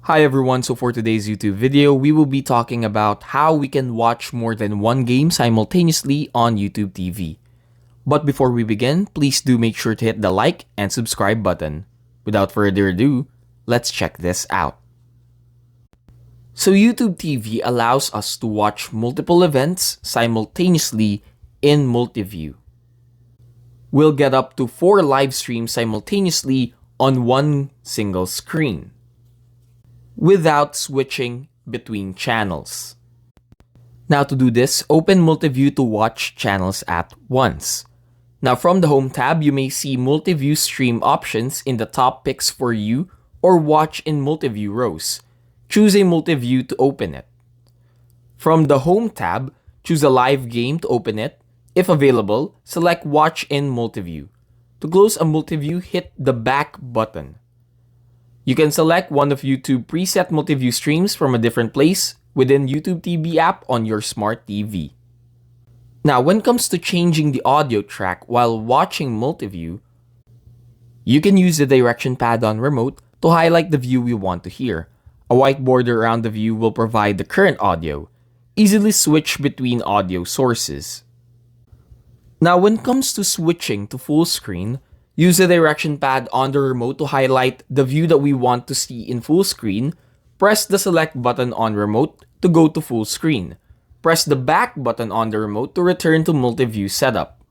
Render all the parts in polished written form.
Hi everyone, so for today's YouTube video, we will be talking about how we can watch more than one game simultaneously on YouTube TV. But before we begin, please do make sure to hit the like and subscribe button. Without further ado, let's check this out. So YouTube TV allows us to watch multiple events simultaneously in multi-view. We'll get up to 4 live streams simultaneously on one single screen, without switching between channels. Now to do this, open Multiview to watch channels at once. Now from the Home tab, you may see Multiview stream options in the top picks for you or watch in Multiview rows. Choose a Multiview to open it. From the Home tab, choose a live game to open it. If available, select Watch in Multiview. To close a Multiview, hit the back button. You can select one of YouTube preset multi-view streams from a different place within YouTube TV app on your smart TV. Now, when it comes to changing the audio track while watching multi-view, you can use the direction pad on remote to highlight the view you want to hear. A white border around the view will provide the current audio. Easily switch between audio sources. Now, when it comes to switching to full screen, use the direction pad on the remote to highlight the view that we want to see in full screen. Press the select button on remote to go to full screen. Press the back button on the remote to return to multi-view setup.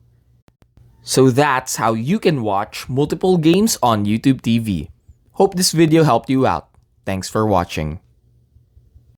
So that's how you can watch multiple games on YouTube TV. Hope this video helped you out. Thanks for watching.